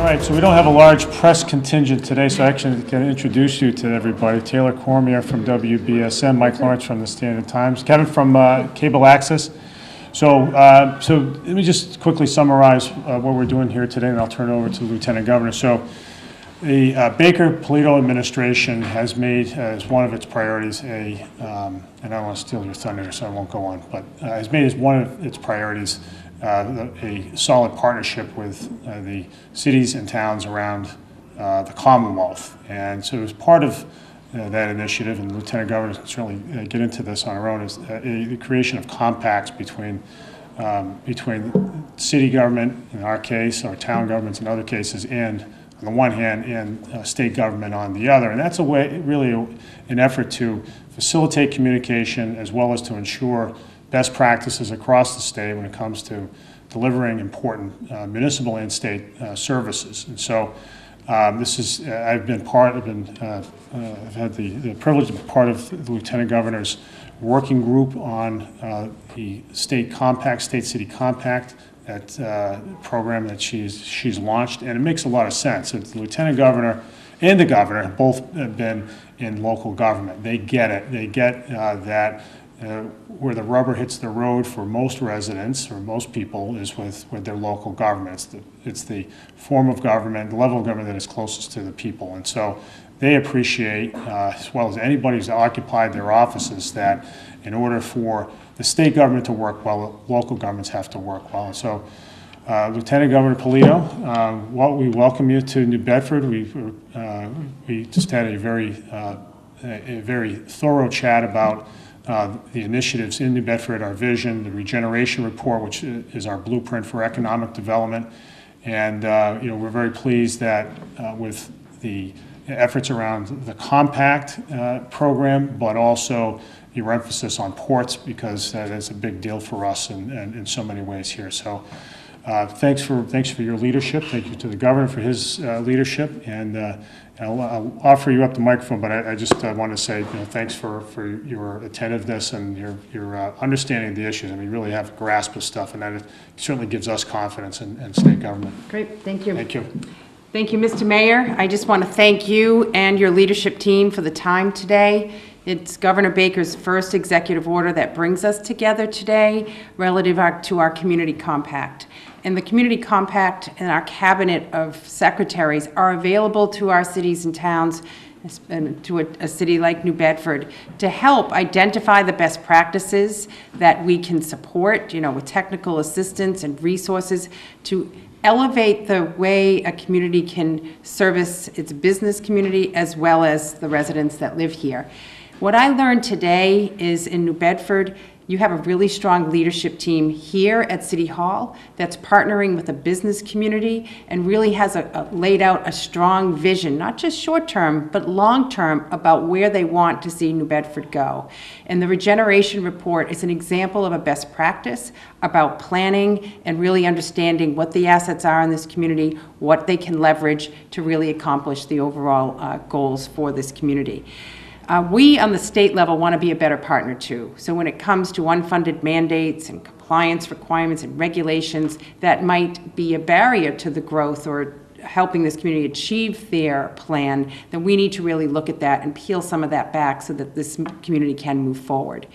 right, so we don't have a large press contingent today, so I actually can introduce you to everybody. Taylor Cormier from WBSM, Mike Lawrence from the Standard Times, Kevin from Cable Access. So let me just quickly summarize what we're doing here today, and I'll turn it over to the Lieutenant Governor. So the Baker-Polito administration has made as one of its priorities and I don't want to steal your thunder, so I won't go on, but has made as one of its priorities a solid partnership with the cities and towns around the Commonwealth. And so as part of that initiative, and the Lieutenant Governor can certainly get into this on her own, is the creation of compacts between city government, in our case, or town governments in other cases, and on the one hand, and state government on the other. And that's a way, really an effort to facilitate communication as well as to ensure best practices across the state when it comes to delivering important municipal and state services. And so I've had the privilege to be part of the Lieutenant Governor's working group on the state compact, state-city compact, that program that she's launched, and it makes a lot of sense. So the Lieutenant Governor and the Governor have both been in local government. They get it. They get that where the rubber hits the road for most residents or most people is with their local government. It's the form of government, the level of government that is closest to the people. And so they appreciate, as well as anybody who's occupied their offices, that in order for the state government to work well, local governments have to work well. And so Lieutenant Governor Polito, we welcome you to New Bedford. We just had a very thorough chat about the initiatives in New Bedford, our vision, the regeneration report, which is our blueprint for economic development. And we're very pleased that with the efforts around the compact program, but also your emphasis on ports, because that's a big deal for us in so many ways here. So thanks for your leadership. Thank you to the Governor for his leadership, and I'll offer you up the microphone, but I just want to say thanks for your attentiveness and your understanding of the issues. I mean, you really have a grasp of stuff, and that certainly gives us confidence in state government. Great, thank you. Thank you. Thank you, Mr. Mayor. I just want to thank you and your leadership team for the time today. It's Governor Baker's first executive order that brings us together today relative to our community compact. And the community compact and our cabinet of secretaries are available to our cities and towns, and to a city like New Bedford, to help identify the best practices that we can support, with technical assistance and resources to elevate the way a community can service its business community as well as the residents that live here. What I learned today is in New Bedford, you have a really strong leadership team here at City Hall that's partnering with the business community and really has laid out a strong vision, not just short-term, but long-term, about where they want to see New Bedford go. And the Regeneration Report is an example of a best practice about planning and really understanding what the assets are in this community, what they can leverage to really accomplish the overall goals for this community. We on the state level want to be a better partner too. So when it comes to unfunded mandates and compliance requirements and regulations that might be a barrier to the growth or helping this community achieve their plan, then we need to really look at that and peel some of that back so that this community can move forward.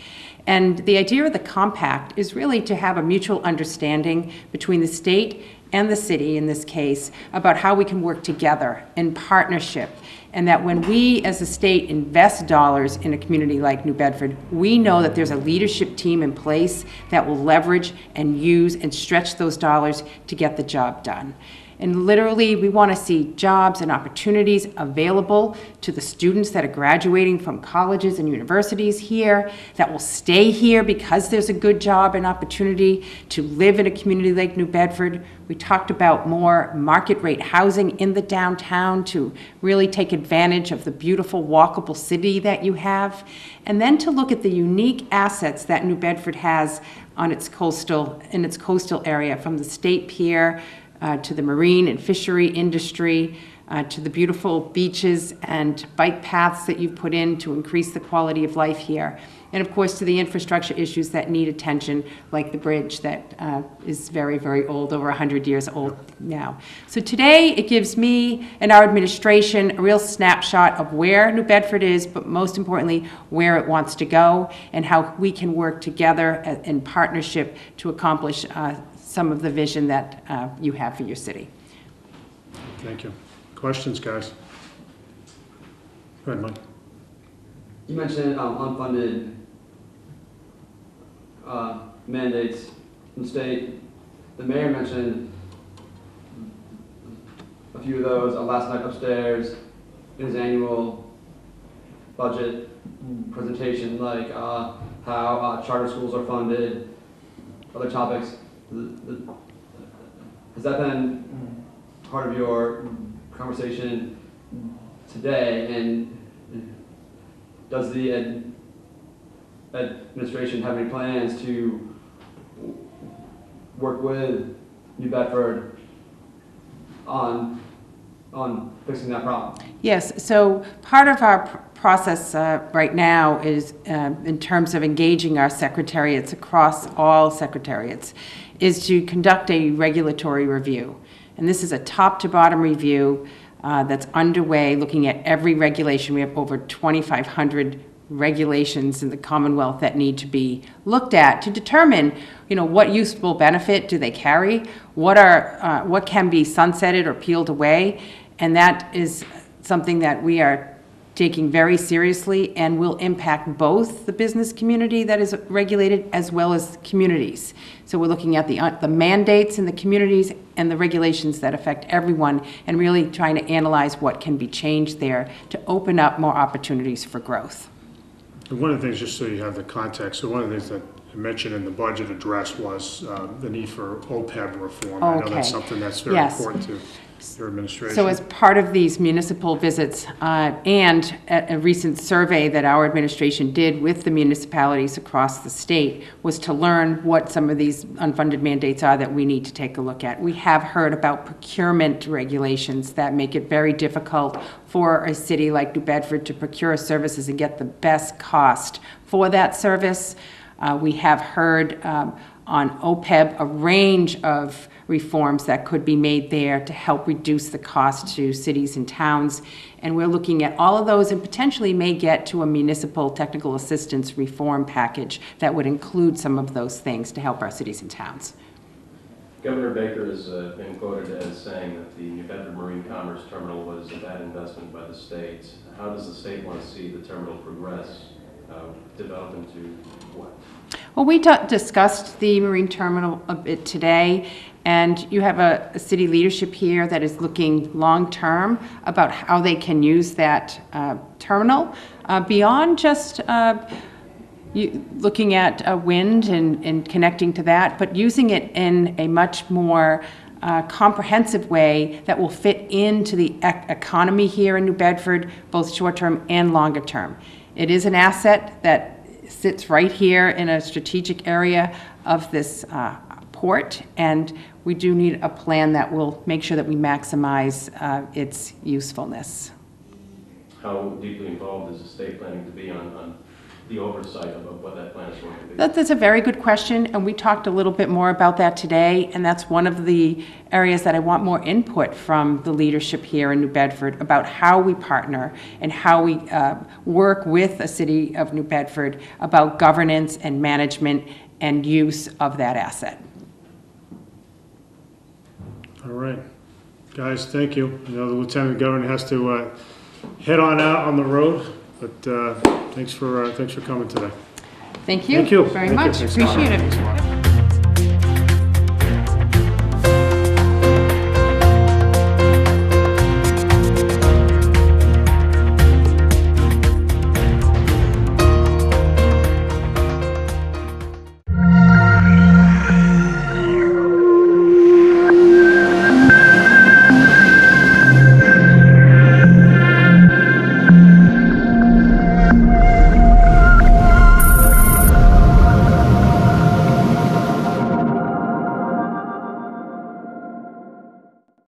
And the idea of the compact is really to have a mutual understanding between the state and the city, in this case, about how we can work together in partnership. And that when we as a state invest dollars in a community like New Bedford, we know that there's a leadership team in place that will leverage and use and stretch those dollars to get the job done. And literally, we want to see jobs and opportunities available to the students that are graduating from colleges and universities here, that will stay here because there's a good job and opportunity to live in a community like New Bedford. We talked about more market rate housing in the downtown to really take advantage of the beautiful walkable city that you have. And then to look at the unique assets that New Bedford has on its coastal area, from the State Pier to the marine and fishery industry, to the beautiful beaches and bike paths that you've put in to increase the quality of life here. And of course, to the infrastructure issues that need attention, like the bridge that is very, very old, over 100 years old now. So today, it gives me and our administration a real snapshot of where New Bedford is, but most importantly, where it wants to go, and how we can work together in partnership to accomplish some of the vision that you have for your city. Thank you. Questions, guys? Go ahead, Mike. You mentioned unfunded mandates from the state. The mayor mentioned a few of those last night upstairs in his annual budget presentation, like how charter schools are funded, other topics. Has that been part of your conversation today? And does the administration have any plans to work with New Bedford on fixing that problem? Yes, so part of our process right now is, in terms of engaging our secretariats across all secretariats, is to conduct a regulatory review. And this is a top-to-bottom review that's underway, looking at every regulation. We have over 2,500 regulations in the Commonwealth that need to be looked at to determine, what useful benefit do they carry, what can be sunsetted or peeled away, and that is something that we are taking very seriously and will impact both the business community that is regulated as well as communities. So we're looking at the mandates in the communities and the regulations that affect everyone, and really trying to analyze what can be changed there to open up more opportunities for growth. And one of the things, just so you have the context, so one of the things that I mentioned in the budget address was the need for OPEB reform. I know that's something that's very important to your administration. So as part of these municipal visits and a recent survey that our administration did with the municipalities across the state was to learn what some of these unfunded mandates are that we need to take a look at. We have heard about procurement regulations that make it very difficult for a city like New Bedford to procure services and get the best cost for that service. We have heard on OPEB a range of reforms that could be made there to help reduce the cost to cities and towns. And we're looking at all of those, and potentially may get to a municipal technical assistance reform package that would include some of those things to help our cities and towns. Governor Baker has been quoted as saying that the New Bedford Marine Commerce Terminal was a bad investment by the state. How does the state want to see the terminal progress, develop into what? Well, we discussed the marine terminal a bit today, and you have a city leadership here that is looking long-term about how they can use that terminal beyond just looking at wind and connecting to that, but using it in a much more comprehensive way that will fit into the economy here in New Bedford, both short-term and longer-term. It is an asset that sits right here in a strategic area of this port, and we do need a plan that will make sure that we maximize its usefulness. How deeply involved is the state planning to be on the oversight of what that plan is going to be? That's a very good question, and we talked a little bit more about that today, and that's one of the areas that I want more input from the leadership here in New Bedford about how we partner and how we work with the city of New Bedford about governance and management and use of that asset. All right. Guys, thank you. I know the Lieutenant Governor has to head on out on the road, but thanks for coming today. Thank you, Thank you very Thank much. you. Appreciate it.